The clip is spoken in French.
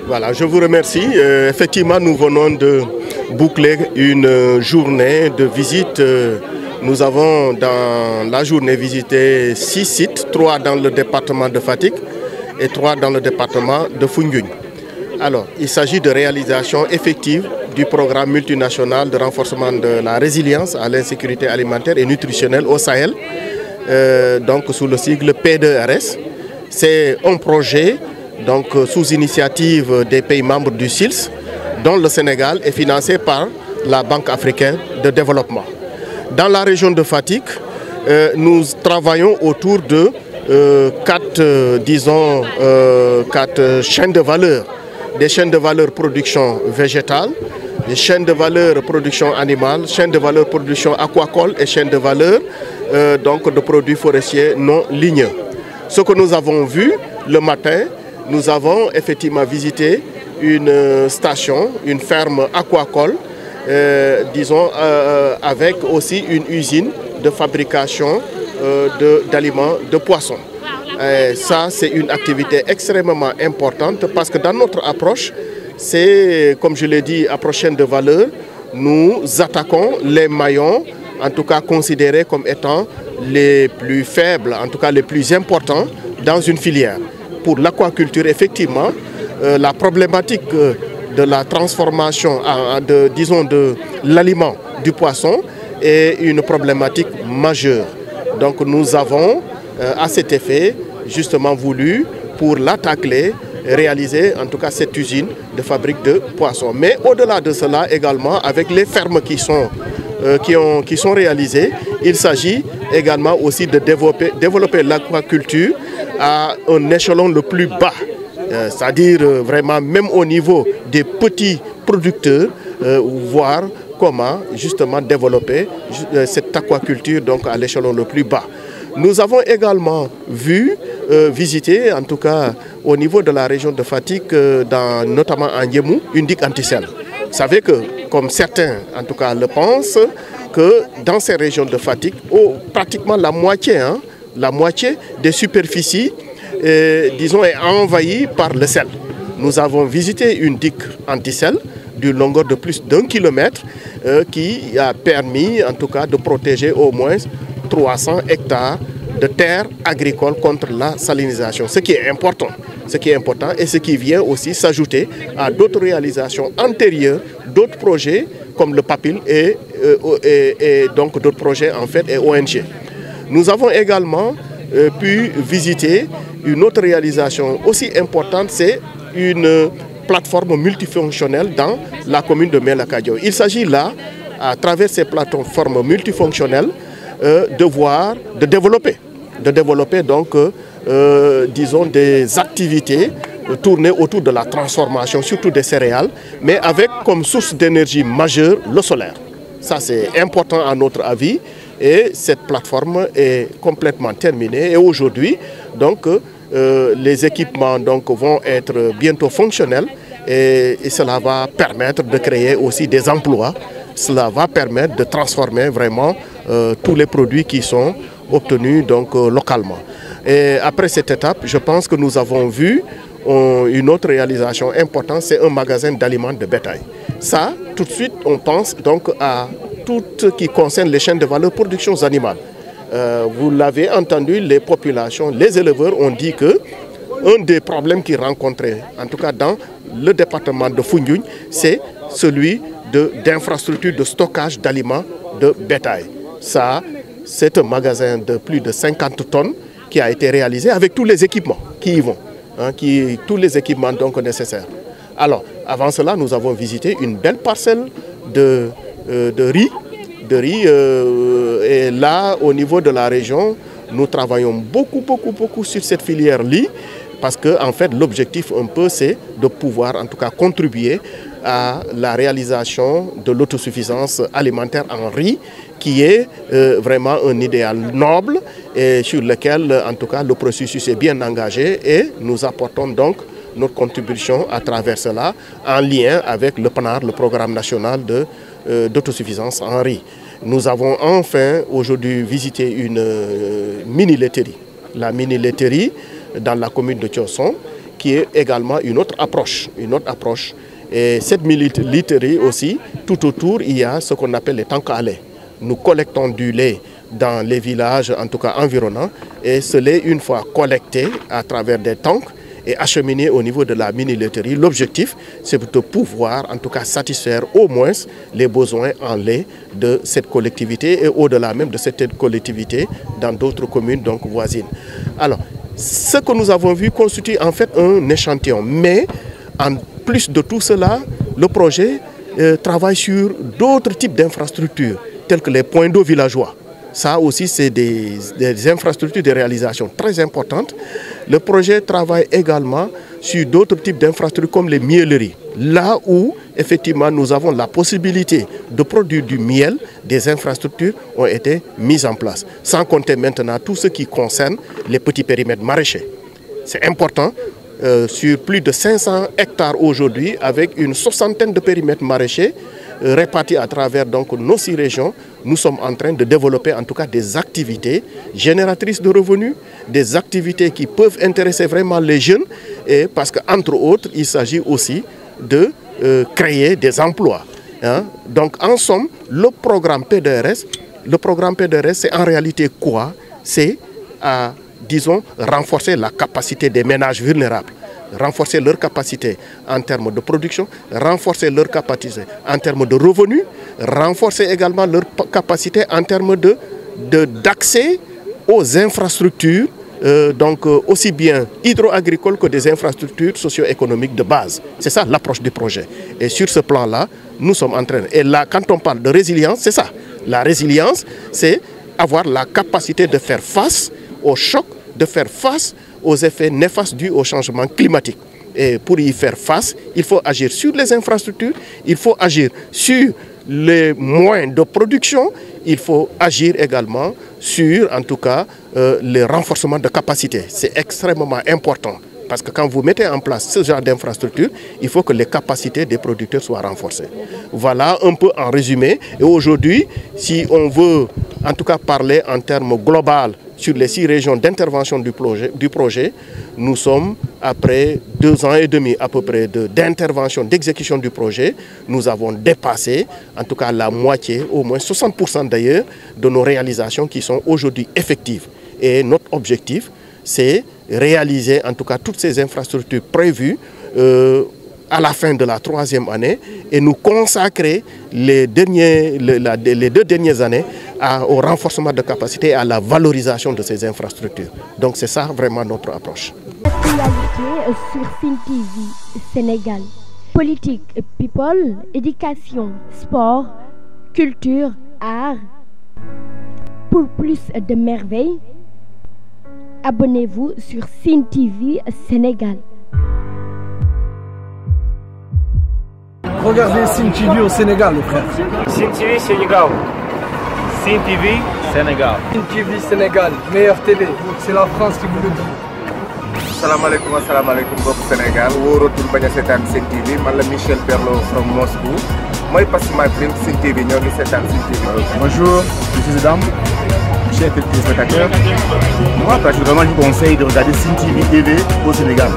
Voilà, je vous remercie. Effectivement, nous venons de boucler une journée de visite. Nous avons dans la journée visité 6 sites, 3 dans le département de Fatick et 3 dans le département de Foundiougne. Alors, il s'agit de réalisation effective du programme multinational de renforcement de la résilience à l'insécurité alimentaire et nutritionnelle au Sahel, donc sous le sigle P2RS. C'est un projet donc, sous initiative des pays membres du SILS, dont le Sénégal est financé par la Banque africaine de développement. Dans la région de Fatick, nous travaillons autour de 4 chaînes de valeur. Des chaînes de valeur production végétale, des chaînes de valeur production animale, chaînes de valeur production aquacole et chaînes de valeur donc de produits forestiers non ligneux. Ce que nous avons vu le matin, nous avons effectivement visité une station, une ferme aquacole, disons avec aussi une usine de fabrication d'aliments de poissons. Ça, c'est une activité extrêmement importante parce que dans notre approche, c'est, comme je l'ai dit, approche chaîne de valeur, nous attaquons les maillons, en tout cas considérés comme étant les plus faibles, en tout cas les plus importants dans une filière. Pour l'aquaculture, effectivement, la problématique de la transformation, de l'aliment du poisson est une problématique majeure. Donc nous avons à cet effet justement voulu, pour l'attaquer, réaliser en tout cas cette usine de fabrique de poissons. Mais au-delà de cela également, avec les fermes qui sont réalisées, il s'agit également aussi de développer l'aquaculture à un échelon le plus bas, c'est-à-dire vraiment même au niveau des petits producteurs, voir comment justement développer cette aquaculture donc à l'échelon le plus bas. Nous avons également visité, en tout cas au niveau de la région de Fatick, notamment en Yemou, une digue anti-sel. Vous savez que, comme certains en tout cas le pensent, que dans ces régions de Fatick, pratiquement la moitié des superficies, disons, est envahie par le sel. Nous avons visité une digue anti-sel d'une longueur de plus d'1 kilomètre qui a permis en tout cas de protéger au moins 300 hectares de terres agricoles contre la salinisation, ce qui est important et ce qui vient aussi s'ajouter à d'autres réalisations antérieures, d'autres projets comme le PAPIL et donc d'autres projets en fait et ONG. Nous avons également pu visiter une autre réalisation aussi importante, c'est une plateforme multifonctionnelle dans la commune de Mélakadio. Il s'agit là, à travers ces plateformes multifonctionnelles, de développer donc, disons, des activités tournées autour de la transformation, surtout des céréales, mais avec comme source d'énergie majeure le solaire. Ça, c'est important à notre avis et cette plateforme est complètement terminée. Et aujourd'hui, donc, les équipements donc, vont être bientôt fonctionnels et cela va permettre de créer aussi des emplois. Cela va permettre de transformer vraiment tous les produits qui sont obtenus donc, localement. Et après cette étape, je pense que nous avons vu une autre réalisation importante, c'est un magasin d'aliments de bétail. Ça, tout de suite, on pense donc à tout ce qui concerne les chaînes de valeur production animale. Vous l'avez entendu, les populations, les éleveurs ont dit que un des problèmes qu'ils rencontraient, en tout cas dans le département de Foundiougne, c'est celui d'infrastructures de stockage d'aliments de bétail. Ça, c'est un magasin de plus de 50 tonnes qui a été réalisé avec tous les équipements qui y vont, tous les équipements donc nécessaires. Alors, avant cela, nous avons visité une belle parcelle de riz. Et là, au niveau de la région, nous travaillons beaucoup sur cette filière riz parce que, en fait, l'objectif un peu, c'est de pouvoir, en tout cas, contribuer à la réalisation de l'autosuffisance alimentaire en riz, qui est vraiment un idéal noble et sur lequel, en tout cas, le processus est bien engagé et nous apportons donc notre contribution à travers cela en lien avec le PNAR, le Programme national d'autosuffisance en riz. Nous avons enfin aujourd'hui visité une mini-laiterie. La mini-laiterie dans la commune de Thiosson qui est également une autre approche. Et cette literie aussi, tout autour, il y a ce qu'on appelle les tanks à lait. Nous collectons du lait dans les villages, en tout cas environnants, et ce lait, une fois collecté à travers des tanks et acheminé au niveau de la mini-laiterie, l'objectif, c'est de pouvoir, en tout cas, satisfaire au moins les besoins en lait de cette collectivité et au-delà même de cette collectivité dans d'autres communes donc voisines. Alors, ce que nous avons vu constitue en fait un échantillon, mais en plus de tout cela, le projet travaille sur d'autres types d'infrastructures, tels que les points d'eau villageois. Ça aussi, c'est des infrastructures de réalisation très importantes. Le projet travaille également sur d'autres types d'infrastructures comme les mielleries. Là où, effectivement, nous avons la possibilité de produire du miel, des infrastructures ont été mises en place. Sans compter maintenant tout ce qui concerne les petits périmètres maraîchers. C'est important. Sur plus de 500 hectares aujourd'hui, avec une soixantaine de périmètres maraîchers répartis à travers donc, nos 6 régions, nous sommes en train de développer en tout cas des activités génératrices de revenus, des activités qui peuvent intéresser vraiment les jeunes, et parce qu'entre autres, il s'agit aussi de créer des emplois. Donc en somme, le programme PDRS, c'est en réalité quoi? C'est disons, renforcer la capacité des ménages vulnérables, renforcer leur capacité en termes de production, renforcer leur capacité en termes de revenus, renforcer également leur capacité en termes d'accès aux infrastructures, donc aussi bien hydro-agricoles que des infrastructures socio-économiques de base. C'est ça l'approche du projet. Et sur ce plan-là, nous sommes en train... Et là, quand on parle de résilience, c'est ça. La résilience, c'est avoir la capacité de faire face au choc, de faire face aux effets néfastes dus au changement climatique. Et pour y faire face, il faut agir sur les infrastructures, il faut agir sur les moyens de production, il faut agir également sur, en tout cas, le renforcement de capacité. C'est extrêmement important. Parce que quand vous mettez en place ce genre d'infrastructure, il faut que les capacités des producteurs soient renforcées. Voilà un peu en résumé. Et aujourd'hui, si on veut en tout cas parler en termes globaux sur les 6 régions d'intervention du projet, nous sommes après 2 ans et demi à peu près d'intervention, d'exécution du projet. Nous avons dépassé en tout cas la moitié, au moins 60% d'ailleurs, de nos réalisations qui sont aujourd'hui effectives. Et notre objectif, c'est réaliser en tout cas toutes ces infrastructures prévues à la fin de la 3e année et nous consacrer les 2 dernières années au renforcement de capacité et à la valorisation de ces infrastructures. Donc c'est ça vraiment notre approche. Actualité sur Sen TV Sénégal. Politique, people, éducation, sport, culture, art. Pour plus de merveilles, abonnez-vous sur Sen TV Sénégal. Regardez Sen TV au Sénégal, les frères. Sen TV Sénégal. Sen TV Sénégal. Sen TV Sénégal, meilleure télé. C'est la France qui vous le dit. Salam alaikum bokk Sénégal wóoratul bañ a seetaan Sen TV man la Michel Berlo from Moscou mooy pass my dream Sen TV ñoo ngi seetaan Sen TV. Bonjour, je suis Zidane, chers téléspectateurs. Moi, particulièrement, je vous conseille de regarder Sen TV au Sénégal.